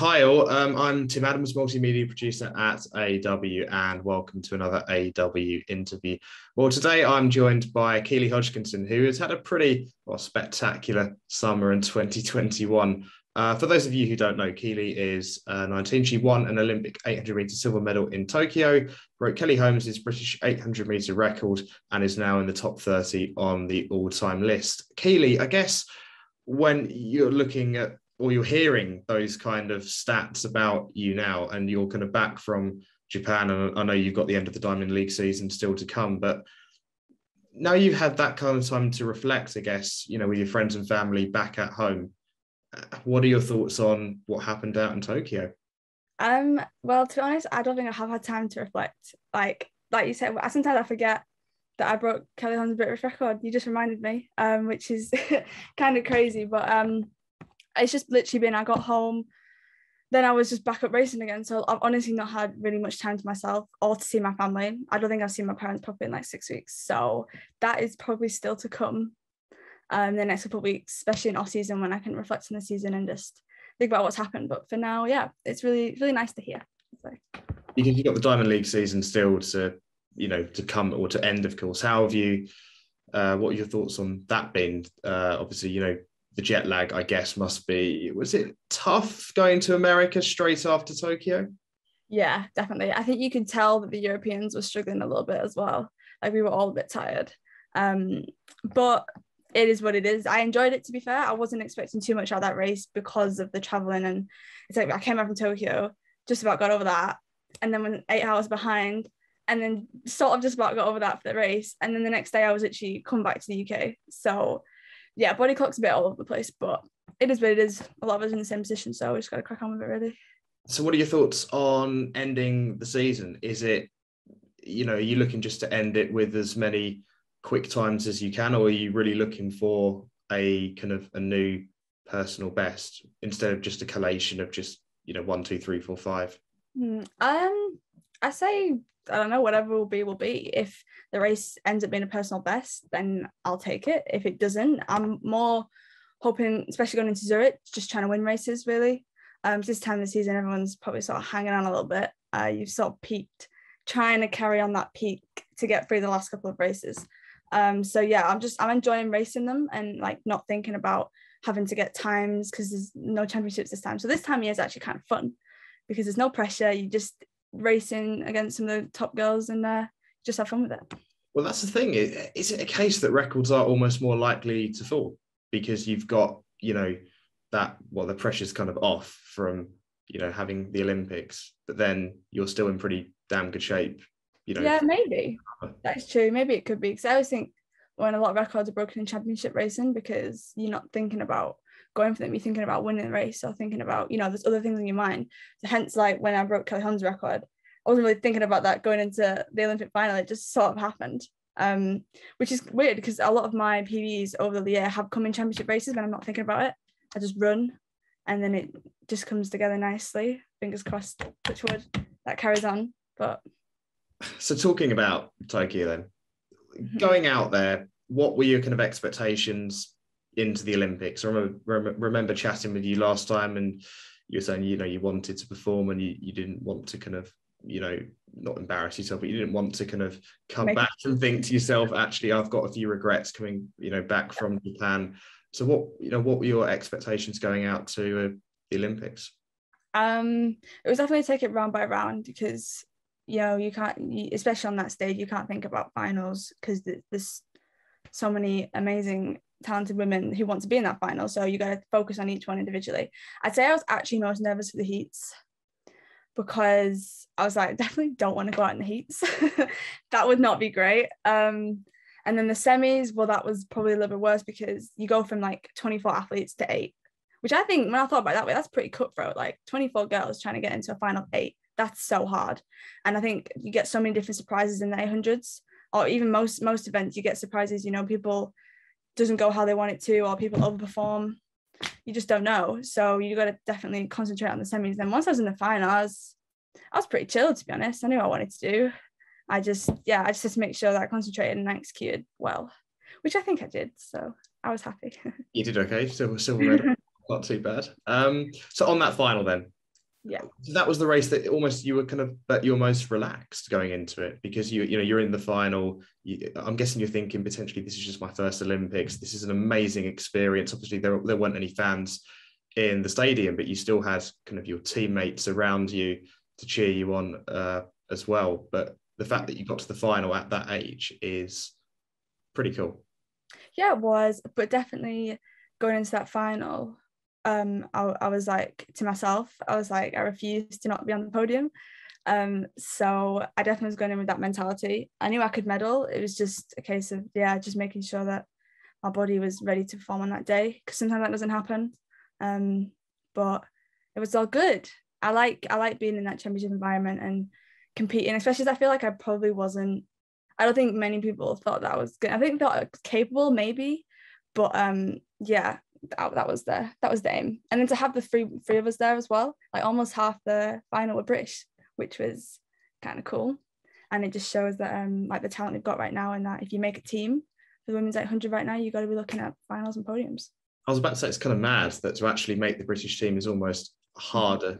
Hi all, I'm Tim Adams, multimedia producer at AW, and welcome to another AW interview. Well, today I'm joined by Keely Hodgkinson, who has had a pretty spectacular summer in 2021. For those of you who don't know, Keely is 19. She won an Olympic 800-meter silver medal in Tokyo, broke Kelly Holmes' British 800-meter record, and is now in the top 30 on the all-time list. Keely, I guess when you're looking at or you're hearing those kind of stats about you now and you're kind of back from Japan, and I know you've got the end of the Diamond League season still to come, but now you've had that kind of time to reflect, I guess, with your friends and family back at home. What are your thoughts on what happened out in Tokyo? Well, to be honest, I don't think I have had time to reflect. Like you said, sometimes I forget that I broke Kelly Holmes' British record. You just reminded me, which is kind of crazy, but it's just literally been, I got home, then I was just back up racing again. So I've honestly not had really much time to myself or to see my family. I don't think I've seen my parents properly in like 6 weeks. So that is probably still to come the next couple of weeks, especially in off season when I can reflect on the season and just think about what's happened. But for now, yeah, it's really nice to hear. So. Because you've got the Diamond League season still to come or to end, of course. How have you, what are your thoughts on that been? Obviously, the jet lag, I guess, must be, was it tough going to America straight after Tokyo? Yeah, definitely. I think you could tell that the Europeans were struggling a little bit as well. Like we were all a bit tired. But it is what it is. I enjoyed it, to be fair. I wasn't expecting too much out of that race because of the traveling. And it's like I came back from Tokyo, just about got over that. And then when 8 hours behind, and then sort of just about got over that for the race. And then the next day I was actually come back to the UK. So yeah, body clock's a bit all over the place, but it is what it is. A lot of us in the same position, so we just got to crack on with it, really. So what are your thoughts on ending the season? Is it, are you looking just to end it with as many quick times as you can, or are you really looking for a kind of a new personal best instead of just a collation of just, 1, 2, 3, 4, 5? I say, I don't know, whatever will be. If the race ends up being a personal best, then I'll take it. If it doesn't, I'm more hoping, especially going into Zurich, just trying to win races, really. This time of the season, everyone's probably sort of hanging on a little bit. You've sort of peaked, trying to carry on that peak to get through the last couple of races. So yeah, I'm enjoying racing them and like not thinking about having to get times because there's no championships this time. So this time of year is actually kind of fun because there's no pressure. You just racing against some of the top girls and just have fun with it. Well, that's the thing. Is it a case that records are almost more likely to fall because you've got, the pressure's kind of off from, having the Olympics, but then you're still in pretty damn good shape, Yeah, maybe. That's true. Maybe it could be. Because I always think when a lot of records are broken in championship racing because you're not thinking about going for them, you're thinking about winning the race or thinking about, there's other things in your mind. So hence, like when I broke Kelly Holmes' record, I wasn't really thinking about that going into the Olympic final. It just sort of happened, which is weird because a lot of my PBs over the year have come in championship races when I'm not thinking about it. I just run and then it just comes together nicely. Fingers crossed, touch wood, that carries on. But so talking about Tokyo then, going out there, what were your kind of expectations into the Olympics? I remember chatting with you last time and you were saying, you wanted to perform and you didn't want to kind of, not embarrass yourself, but you didn't want to kind of come back and think to yourself, actually, I've got a few regrets coming, back from Japan. So what were your expectations going out to the Olympics? It was definitely take it round by round because, you can't, especially on that stage, you can't think about finals because there's so many amazing talented women who want to be in that final. So you got to focus on each one individually. I'd say I was actually most nervous for the heats because I was like, I definitely don't want to go out in the heats. That would not be great. And then the semis, well, that was probably a little bit worse because you go from like 24 athletes to 8, which I think when I thought about it that way, that's pretty cutthroat. Like 24 girls trying to get into a final of 8. That's so hard. And I think you get so many different surprises in the 800s, or even most events, you get surprises, people doesn't go how they want it to, or people overperform. You just don't know. So you got to definitely concentrate on the semis. Then once I was in the final, I was pretty chill, to be honest. I knew what I wanted to do. I just had to make sure that I concentrated and I executed well, which I think I did. So I was happy. You did okay. Silver medal, not too bad. So on that final then, Yeah. So that was the race that almost you were kind of, but you're most relaxed going into it because you're in the final. I'm guessing you're thinking potentially this is just my first Olympics. This is an amazing experience. Obviously, there weren't any fans in the stadium, but you still had kind of your teammates around you to cheer you on as well. But the fact that you got to the final at that age is pretty cool. Yeah, it was, but definitely going into that final, I was like to myself, I was like, I refuse to not be on the podium. So I definitely was going in with that mentality. I knew I could medal. It was just a case of just making sure that my body was ready to perform on that day, because sometimes that doesn't happen. But it was all good. I like being in that championship environment and competing, especially as I feel like I probably wasn't. I don't think many people thought that I was good. I think thought I was capable, maybe, but that was the aim. And then to have the three of us there as well, like almost half the final were British, which was kind of cool. And it just shows that like the talent we've got right now, and that if you make a team for the women's 800 right now, you've got to be looking at finals and podiums. I was about to say it's kind of mad that to actually make the British team is almost harder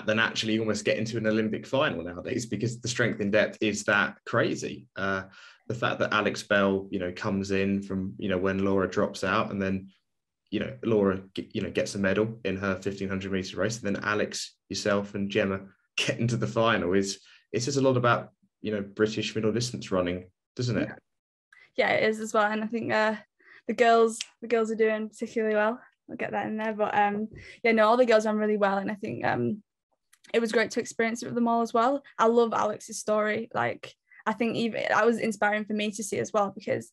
than actually almost get into an Olympic final nowadays, because the strength in depth is that crazy. The fact that Alex Bell, comes in from, when Laura drops out, and then, Laura, gets a medal in her 1500 meter race, and then Alex, yourself and Gemma get into the final it says a lot about, British middle distance running, doesn't it? Yeah, it is as well. And I think the girls are doing particularly well. I'll get that in there, but all the girls ran really well, and I think it was great to experience it with them all as well. I love Alex's story. Like, I think even that was inspiring for me to see as well, because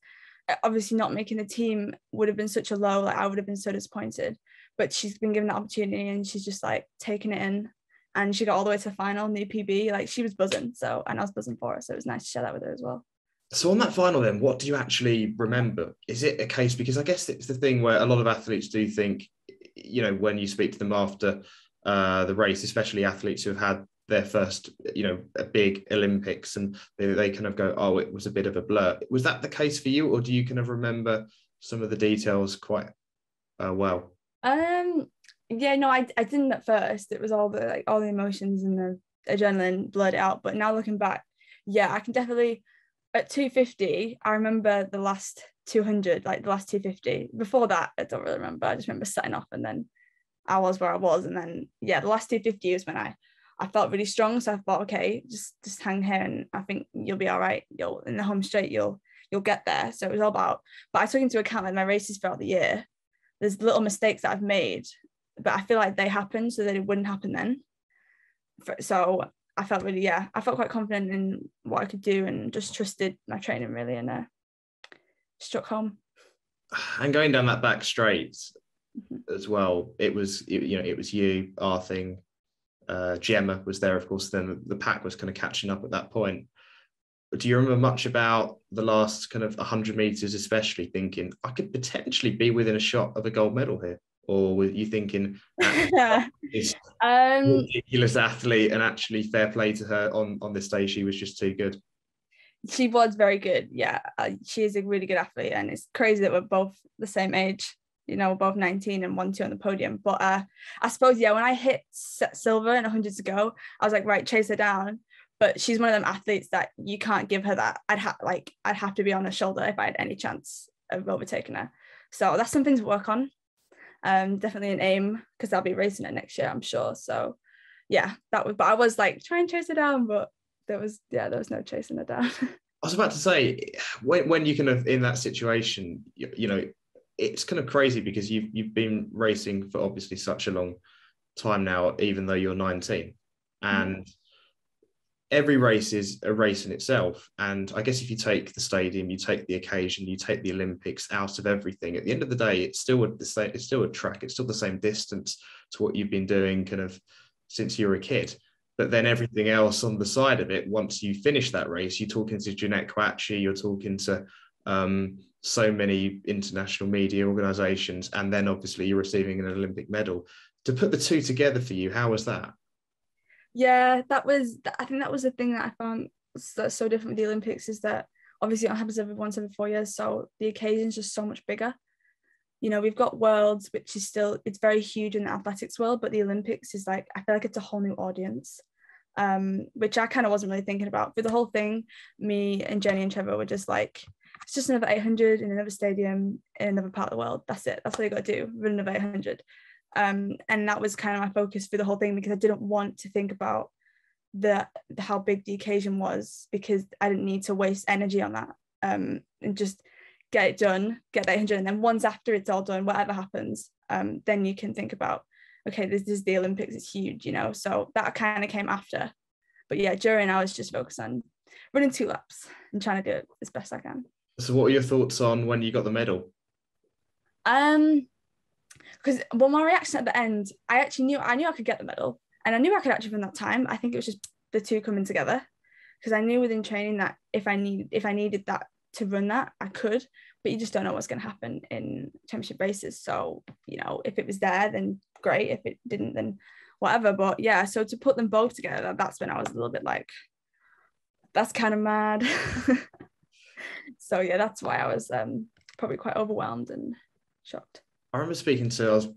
obviously not making the team would have been such a low, like I would have been so disappointed, but she's been given the opportunity and she's just like taken it in, and she got all the way to the final, new PB. Like, she was buzzing, and I was buzzing for her, so it was nice to share that with her as well. So on that final then, what do you actually remember? Is it a case, because I guess it's the thing where a lot of athletes do think, when you speak to them after the race, especially athletes who have had their first, a big Olympics, and they kind of go, oh, it was a bit of a blur. Was that the case for you, or do you kind of remember some of the details quite well? I didn't at first. It was all the emotions and the adrenaline blurred it out. But now looking back, I can definitely. At 250, I remember the last 200, like the last 250. Before that, I don't really remember. I just remember setting off, and then I was where I was. And then, the last 250 was when I felt really strong. So I thought, okay, just hang here, and I think you'll be all right. You'll, in the home straight, you'll get there. So it was all about, but I took into account like my races throughout the year. There's little mistakes that I've made, but I feel like they happened so that it wouldn't happen then. So I felt really, I felt quite confident in what I could do, and just trusted my training really, and struck home. And going down that back straight as well, it was you, Arthing, Gemma was there, of course. Then the pack was kind of catching up at that point. Do you remember much about the last kind of 100 meters, especially thinking I could potentially be within a shot of a gold medal here? Or were you thinking this ridiculous athlete, and actually fair play to her on this day, she was just too good? She was very good. She is a really good athlete, and it's crazy that we're both the same age. We're both 19 and 1-2 on the podium. But I suppose, when I hit silver and 100 to go, I was like, right, chase her down. But she's one of them athletes that you can't give her that. I'd have to be on her shoulder if I had any chance of overtaking her. So that's something to work on. Definitely an aim, because I'll be racing it next year, I'm sure. So but I was like, try and chase her down, but there was no chasing her down. I was about to say, when you kind of in that situation, it's kind of crazy, because you've been racing for obviously such a long time now, even though you're 19, and every race is a race in itself. And I guess if you take the stadium, you take the occasion, you take the Olympics out of everything, at the end of the day, it's still a track. It's still the same distance to what you've been doing kind of since you were a kid. But then everything else on the side of it, once you finish that race, you're talking to Jeanette Kouachi, you're talking to so many international media organizations, and then obviously you're receiving an Olympic medal. To put the two together for you, how was that? I think that was the thing that I found that's so different with the Olympics, is that obviously it happens once every 4 years, so the occasion's just so much bigger. you know, we've got Worlds, which is still, it's very huge in the athletics world, but the Olympics is like, I feel like it's a whole new audience, which I kind of wasn't really thinking about. For the whole thing, me and Jenny and Trevor were just like, it's just another 800 in another stadium in another part of the world. That's it. That's what you got to do, run another 800. And that was kind of my focus for the whole thing, because I didn't want to think about how big the occasion was, because I didn't need to waste energy on that, and just get it done, get that 800, and then once after it's all done, whatever happens, then you can think about, okay, this is the Olympics, it's huge, you know. So that kind of came after. But yeah, during, I was just focused on running 2 laps and trying to do it as best I can. So what were your thoughts on when you got the medal? Because my reaction at the end, I knew I could get the medal, and I knew I could actually run that time. I think it was just the two coming together, because I knew within training that if I needed that to run that, I could, but you just don't know what's going to happen in championship races. So, you know, if it was there, then great. If it didn't, then whatever. But yeah, so to put them both together, that's when I was a little bit like, that's kind of mad. So yeah, that's why I was probably quite overwhelmed and shocked. I remember I was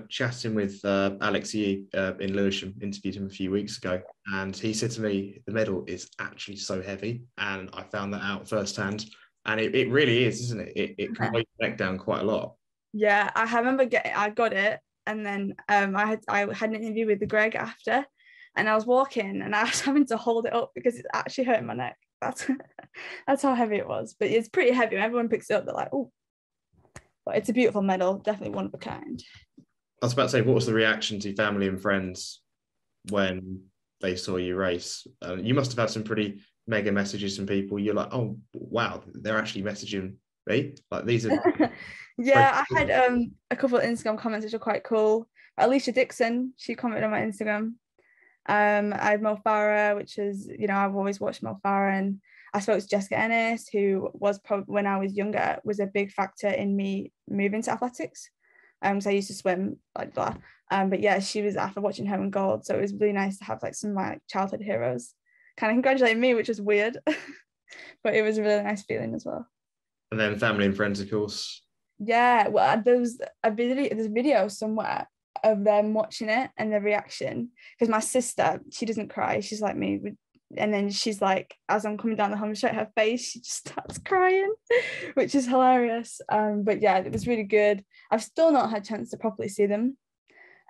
chatting with Alex Yee in Lewisham, interviewed him a few weeks ago, and he said to me, the medal is actually so heavy, and I found that out firsthand, and it really is, isn't it? It can weigh your neck down quite a lot. Yeah, I remember I got it, and then I had an interview with Greg after, and I was walking, and I was having to hold it up because it's actually hurting my neck. That's how heavy it was. But it's pretty heavy. When everyone picks it up, they're like, oh. But it's a beautiful medal, definitely one of a kind. I was about to say, what was the reaction to family and friends when they saw you race? You must have had some pretty mega messages from people. You're like, oh, wow, they're actually messaging me. Like, these are... Yeah, I had a couple of Instagram comments which are quite cool. Alicia Dixon, she commented on my Instagram. I had Mo Farah, which is, you know, I've always watched Mo Farah, and I spoke to Jessica Ennis, who was probably, when I was younger, was a big factor in me moving to athletics. So I used to swim, like blah. But yeah, she was, after watching her in gold, so it was really nice to have like some of my childhood heroes kind of congratulating me, which was weird, but it was a really nice feeling as well. And then family and friends, of course. Yeah, well, there's a video somewhere of them watching it and their reaction, because my sister, she doesn't cry, she's like me, and then she's like, as I'm coming down the home straight, her face, she just starts crying, which is hilarious. But yeah, it was really good. I've still not had a chance to properly see them,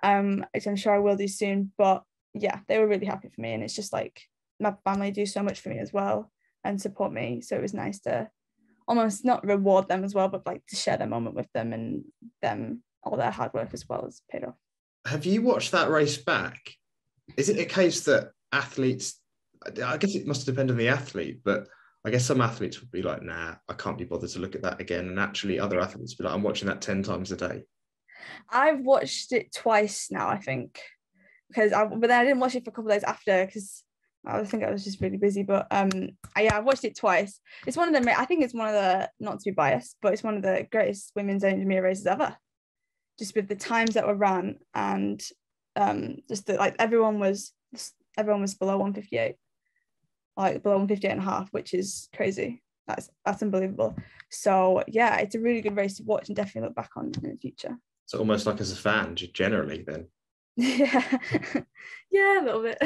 which I'm sure I will do soon, but yeah, they were really happy for me, and it's just like, my family do so much for me as well and support me, so it was nice to almost not reward them as well, but like to share their moment with them, and them, all their hard work as well has paid off. Have you watched that race back? Is it a case that athletes, I guess it must depend on the athlete, but I guess some athletes would be like, nah, I can't be bothered to look at that again, and actually other athletes would be like, I'm watching that 10 times a day? I've watched it twice now, I think, but then I didn't watch it for a couple of days after, because I think I was just really busy. But yeah, I've watched it twice. It's one of the, I think it's one of the, not to be biased, but it's one of the greatest women's 800 races ever. Just with the times that were ran, and just that, like, everyone was below 158, like below 158 and a half, which is crazy. That's unbelievable. So yeah, it's a really good race to watch and definitely look back on in the future. So almost like as a fan, generally then. Yeah, yeah, a little bit.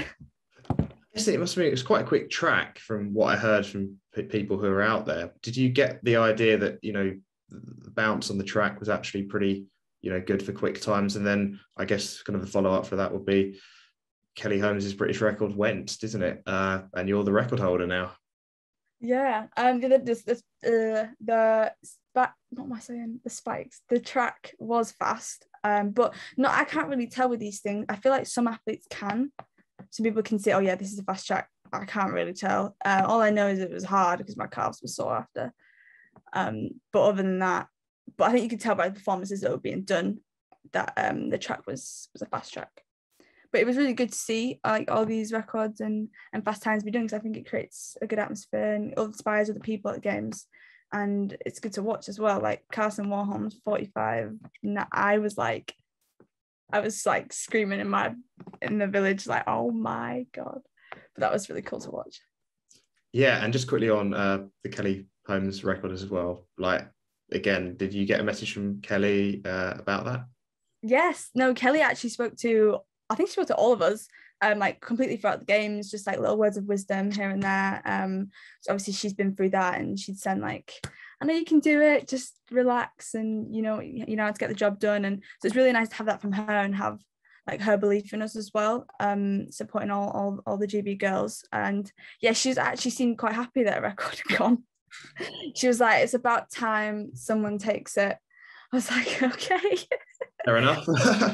It must be, it's quite a quick track from what I heard from people who are out there. Did you get the idea that, you know, the bounce on the track was actually pretty, you know, good for quick times? And then I guess kind of the follow-up for that would be Kelly Holmes' British record went, isn't it? And you're the record holder now. Yeah. The what am I saying? The spikes. The track was fast. But no, I can't really tell with these things. I feel like some athletes can. Some people can say, oh yeah, this is a fast track. I can't really tell. All I know is it was hard because my calves were sore after. But other than that, but I think you could tell by the performances that were being done that the track was a fast track. But it was really good to see like all these records and fast times be done, because I think it creates a good atmosphere and it inspires other people at the games, and it's good to watch as well. Like Carson Warholm's 45. I was like screaming in the village, like, oh my god. But that was really cool to watch. Yeah, and just quickly on the Kelly Holmes record as well. Like, again, did you get a message from Kelly about that? Yes, no, Kelly actually spoke to, I think she spoke to all of us, like completely throughout the games, just like little words of wisdom here and there. So obviously she's been through that, and she'd send like, I know you can do it, just relax, and you know how to get the job done. And so it's really nice to have that from her and have like her belief in us as well, supporting all the GB girls. And yeah, she's actually seemed quite happy that a record had gone. She was like, it's about time someone takes it. I was like, okay. Fair enough.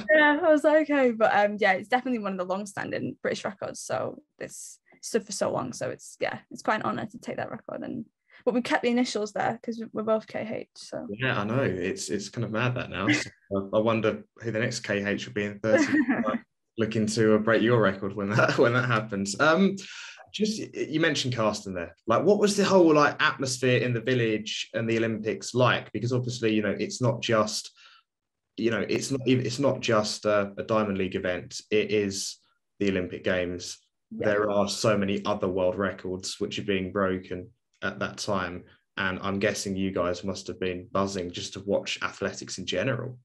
Yeah, I was like, okay. But yeah, it's definitely one of the long-standing British records. So it's stood for so long. So it's quite an honor to take that record. But we kept the initials there because we're both KH. So yeah, I know. It's kind of mad that now. So I wonder who the next KH will be in 30. Looking to break your record when that happens. Just you mentioned Carsten there. Like, what was the whole like atmosphere in the village and the Olympics like? Because obviously, it's not just, it's not just a Diamond League event. It is the Olympic Games. Yeah. There are so many other world records which are being broken at that time, and I'm guessing you guys must have been buzzing just to watch athletics in general.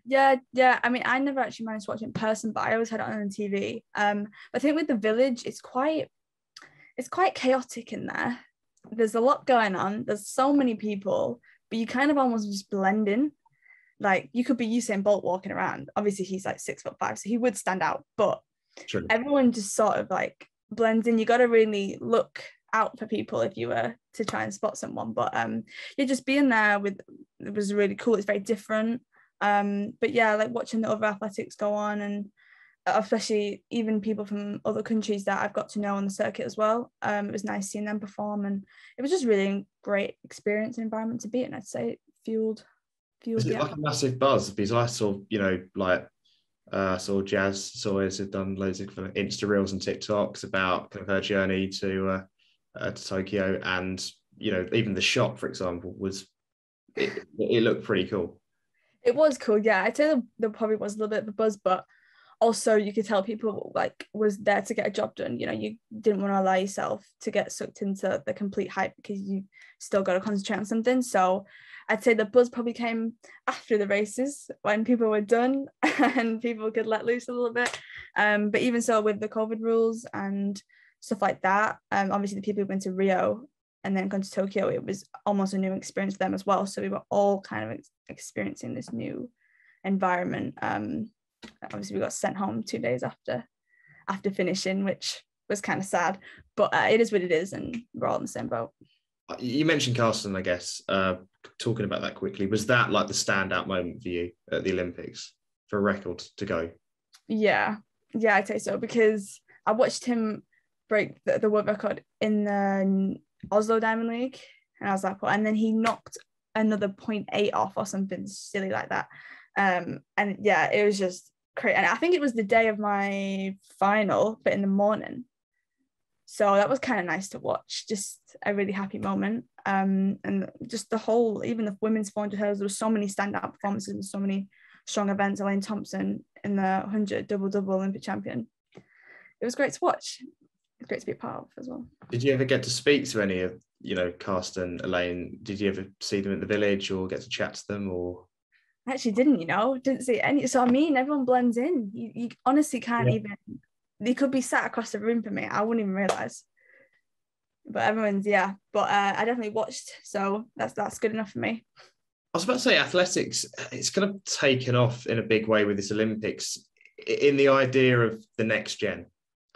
Yeah. I mean, I never actually managed to watch it in person, but I always had it on TV. I think with the village, it's quite chaotic in there. There's a lot going on. There's so many people, but you kind of almost just blend in. Like, you could be Usain Bolt walking around. Obviously, he's like 6'5", so he would stand out. But True. Everyone just sort of like blends in. You got to really look out for people if you were to try and spot someone. But yeah, just being there it was really cool. It's very different. But yeah, like watching the other athletics go on, and especially even people from other countries that I've got to know on the circuit as well. It was nice seeing them perform, and it was just really a great experience and environment to be in. I'd say it fueled. Is it like a massive buzz? Because I saw, saw Jazz always had done loads of kind of Insta reels and TikToks about kind of her journey to Tokyo, and even the shot, for example, it looked pretty cool. It was cool, yeah. I'd say there probably was a little bit of a buzz, but also you could tell people like was there to get a job done. You didn't want to allow yourself to get sucked into the complete hype because you still got to concentrate on something. So I'd say the buzz probably came after the races when people were done and people could let loose a little bit. But even so, with the COVID rules and stuff like that, obviously the people who've been to Rio and then gone to Tokyo, it was almost a new experience for them as well. So we were all kind of experiencing this new environment. Obviously we got sent home 2 days after finishing, which was kind of sad, but it is what it is, and we're all in the same boat. You mentioned Carsten, I guess, talking about that quickly, was that like the standout moment for you at the Olympics for a record to go? Yeah, I'd say so, because I watched him break the world record in the Oslo Diamond League, and I was like, well, and then he knocked another 0.8 off or something silly like that. And yeah, it was just crazy. And I think it was the day of my final, but in the morning. So that was kind of nice to watch, just a really happy moment. And just the whole, even the women's 400 hurdles, there were so many standout performances and so many strong events. Elaine Thompson in the 100 double Olympic champion. It was great to watch. It's great to be a part of as well. Did you ever get to speak to any of, Carsten, Elaine? Did you ever see them at the village or get to chat to them? Or I actually didn't see any. So I mean, everyone blends in. You honestly can't even. They could be sat across the room from me. I wouldn't even realize. But everyone's But I definitely watched, so that's good enough for me. I was about to say athletics. It's kind of taken off in a big way with this Olympics, in the idea of the next gen,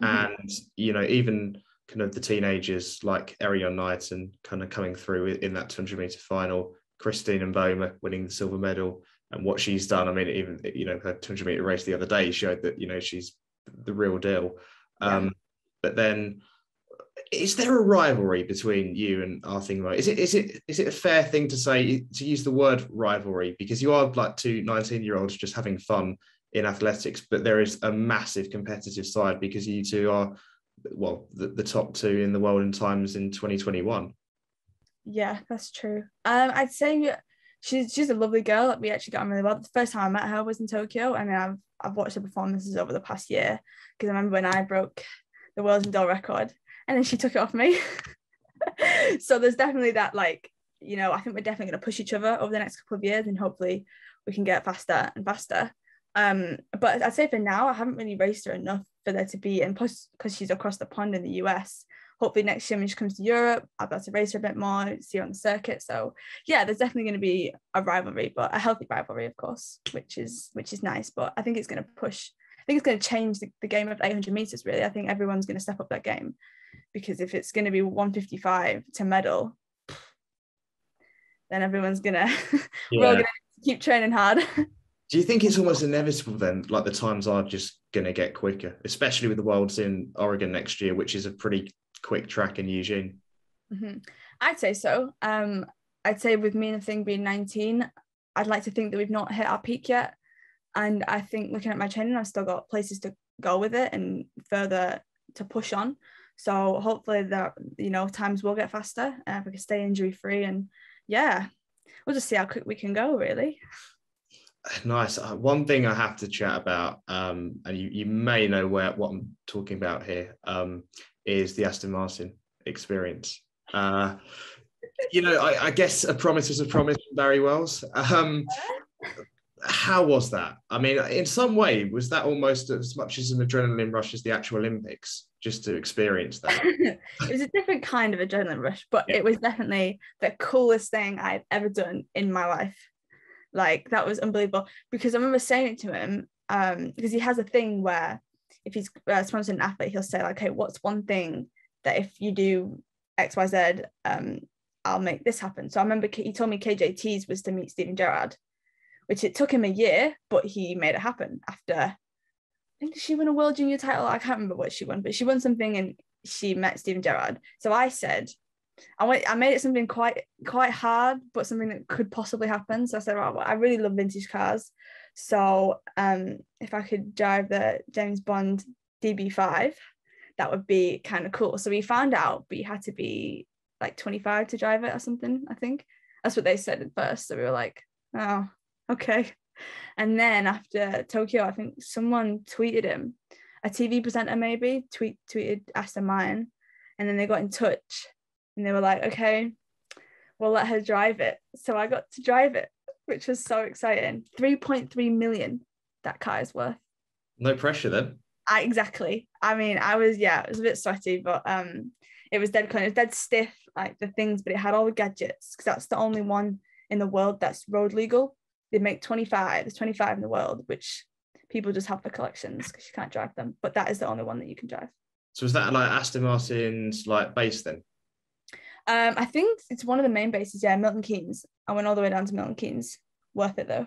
and even kind of the teenagers like Ariane Knighton kind of coming through in that 200-meter final. Christine Mboma winning the silver medal, and what she's done. I mean, even her 200-meter race the other day showed that she's the real deal. But then, is there a rivalry between you and Arthingmo? Is it a fair thing to say, to use the word rivalry, because you are like two 19-year-olds just having fun in athletics, but there is a massive competitive side because you two are, well, the top two in the world in times in 2021. Yeah, that's true. I'd say she's a lovely girl. We actually got on really well. The first time I met her was in Tokyo, and then I've watched her performances over the past year, because I remember when I broke the world indoor record and then she took it off me. So there's definitely that like I think we're definitely going to push each other over the next couple of years, and hopefully we can get faster and faster. But I'd say for now, I haven't really raced her enough for there to be, and plus because she's across the pond in the US, hopefully next year when she comes to Europe, I'll be able to race her a bit more, see her on the circuit. So yeah, there's definitely going to be a rivalry, but a healthy rivalry, of course, which is nice. But I think it's going to push. I think it's going to change the game of 800 meters. Really, I think everyone's going to step up that game, because if it's going to be 155 to medal, then everyone's gonna we're all gonna keep training hard. Do you think it's almost inevitable then, like the times are just going to get quicker, especially with the Worlds in Oregon next year, which is a pretty quick track in Eugene? Mm-hmm. I'd say so. I'd say with me and the thing being 19, I'd like to think that we've not hit our peak yet. And I think looking at my training, I've still got places to go with it and further to push on. So hopefully that, times will get faster and if we can stay injury free, and yeah, we'll just see how quick we can go, really. Nice. One thing I have to chat about, and you may know what I'm talking about here, is the Aston Martin experience. I guess a promise was a promise from Barry Wells. How was that? I mean, in some way, was that almost as much as an adrenaline rush as the actual Olympics, just to experience that? It was a different kind of adrenaline rush, but It was definitely the coolest thing I've ever done in my life. Like, that was unbelievable, because I remember saying it to him, because he has a thing where if he's sponsoring an athlete, he'll say like, hey, what's one thing that if you do XYZ, I'll make this happen. So I remember he told me KJT's was to meet Steven Gerrard, which it took him a year, but he made it happen after, I think, did she win a world junior title? I can't remember what she won, but she won something and she met Steven Gerrard. So I said, I made it something quite hard, but something that could possibly happen. So I said, well, I really love vintage cars. So if I could drive the James Bond DB5, that would be kind of cool. So we found out, but you had to be like 25 to drive it or something, I think. That's what they said at first. So we were like, oh, okay. And then after Tokyo, I think someone tweeted him, a TV presenter maybe, tweeted Aston Martin, and then they got in touch and they were like, okay, we'll let her drive it. So I got to drive it, which was so exciting. 3.3 million that car is worth. No pressure then. Exactly. I mean, it was a bit sweaty, but it was dead clean. It was dead stiff, like the things, but it had all the gadgets, because that's the only one in the world that's road legal. They make 25. There's 25 in the world, which people just have for collections because you can't drive them. But that is the only one that you can drive. So is that like Aston Martin's like base then? I think it's one of the main bases. Yeah, Milton Keynes. I went all the way down to Milton Keynes. Worth it though.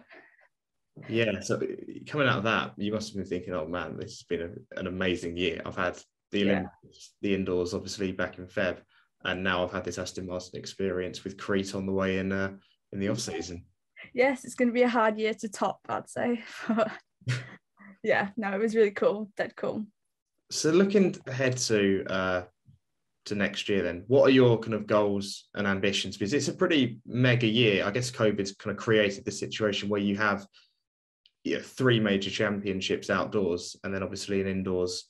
Yeah. So coming out of that, you must have been thinking, "Oh man, this has been an amazing year. I've had the Olympics, the indoors, obviously back in Feb, and now I've had this Aston Martin experience with Crete on the way in the off season." Yes, it's going to be a hard year to top, I'd say. Yeah, no, it was really cool. Dead cool. So looking ahead to next year then, what are your kind of goals and ambitions? Because it's a pretty mega year. I guess COVID's kind of created the situation where you have 3 major championships outdoors and then obviously an indoors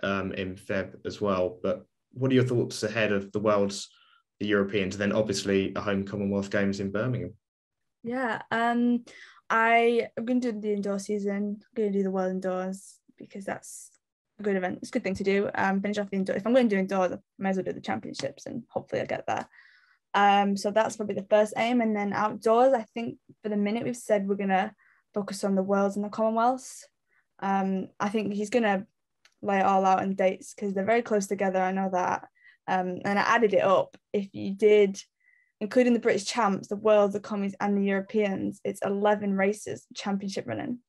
in Feb as well. But what are your thoughts ahead of the Worlds, the Europeans, and then obviously a home Commonwealth Games in Birmingham? Yeah, I'm going to do the indoor season. I'm going to do the World Indoors because that's a good event. It's a good thing to do. Finish off the indoor. If I'm going to do indoors, I may as well do the championships and hopefully I'll get there. So that's probably the first aim. And then outdoors, I think for the minute we've said we're going to focus on the Worlds and the Commonwealths. I think he's going to lay it all out in dates because they're very close together. I know that. And I added it up. If you did, including the British champs, the Worlds, the Commies and the Europeans, it's 11 races championship running.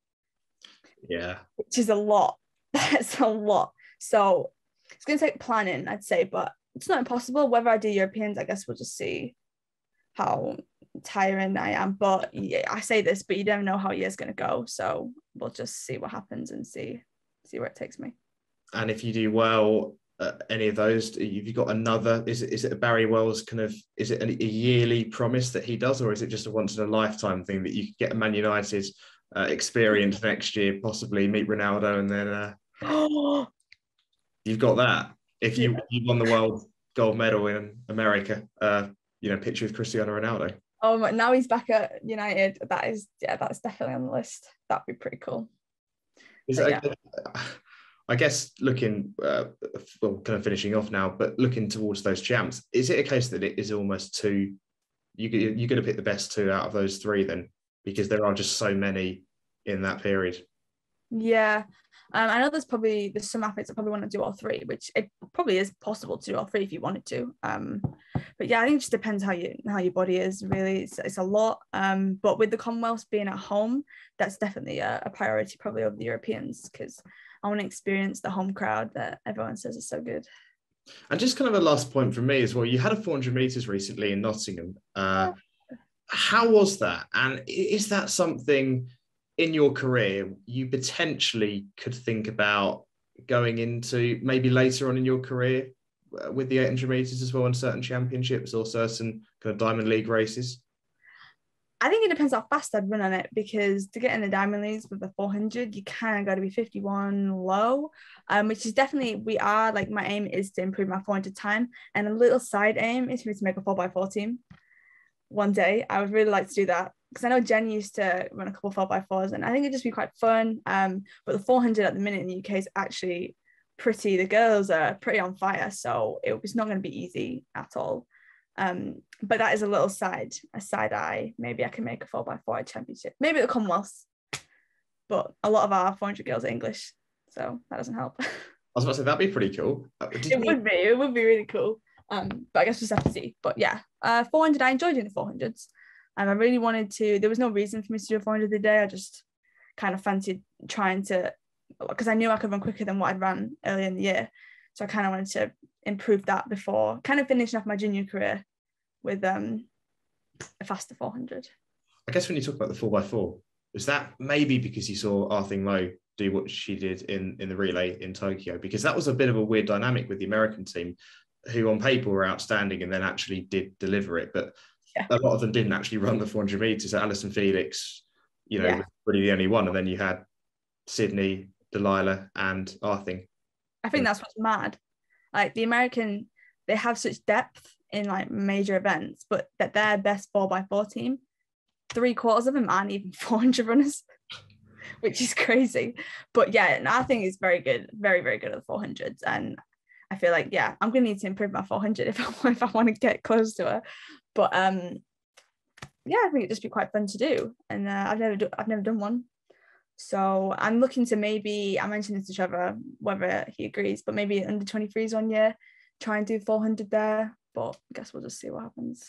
Yeah. Which is a lot. That's a lot. So it's going to take planning, I'd say, but it's not impossible. Whether I do Europeans, I guess we'll just see how tiring I am. But yeah, I say this, but you don't know how a year's going to go. So we'll just see what happens and see where it takes me. And if you do well, any of those, have you got another? Is it a Barry Wells kind of? Is it a yearly promise that he does, or is it just a once in a lifetime thing that you could get a Man United experience next year, possibly meet Ronaldo, and then you've got that. If you won the world gold medal in America, picture with Cristiano Ronaldo? Oh, now he's back at United. That's definitely on the list. That'd be pretty cool. I guess looking, kind of finishing off now, but looking towards those champs, is it a case that it is almost two? You're going to pick the best two out of those three then, because there are just so many in that period. Yeah. I know there's some athletes that probably want to do all three, which it probably is possible to do all three if you wanted to. But yeah, I think it just depends how your body is, really. It's a lot. But with the Commonwealth being at home, that's definitely a priority probably over the Europeans, because I want to experience the home crowd that everyone says is so good. And just kind of a last point from me as well. You had a 400 meters recently in Nottingham. How was that? And is that something in your career you potentially could think about going into maybe later on in your career with the 800 meters as well, in certain championships or certain kind of Diamond League races? I think it depends how fast I'd run on it, because to get in the Diamond Leagues with the 400, you kind of got to be 51 low, which is definitely, my aim is to improve my 400 time. And a little side aim is for me to make a 4x4 team one day. I would really like to do that, because I know Jen used to run a couple 4x4s, and I think it'd just be quite fun. But the 400 at the minute in the UK is actually the girls are pretty on fire, so it's not going to be easy at all. But that is a little side eye. Maybe I can make a 4x4 at championship, maybe at the Commonwealth, but a lot of our 400 girls are English, so that doesn't help. I was about to say, that'd be pretty cool. It would be really cool. But I guess we'll just have to see. But yeah, 400, I enjoyed doing the 400s. I really wanted to, there was no reason for me to do a 400 a day. I just kind of fancied trying to, because I knew I could run quicker than what I'd ran earlier in the year. So I kind of wanted to improve that before kind of finishing off my junior career with a faster 400. I guess when you talk about the 4x4, is that maybe because you saw Arthing Mo do what she did in the relay in Tokyo? Because that was a bit of a weird dynamic with the American team, who on paper were outstanding and then actually did deliver it. But a lot of them didn't actually run the 400 meters. So Alison Felix, was really the only one. And then you had Sydney, Delilah, and Arthing. I think that's what's mad. Like the American, they have such depth in like major events, but that their best 4x4 team, 3/4 of them aren't even 400 runners, which is crazy. But yeah, and Arthing is very good, very, very good at the 400s. And I feel like, I'm going to need to improve my 400 if I want to get close to her. But I think it'd just be quite fun to do. And I've never done one. So I'm looking to maybe, I mentioned this to Trevor, whether he agrees, but maybe under 23s 1 year, try and do 400 there. But I guess we'll just see what happens.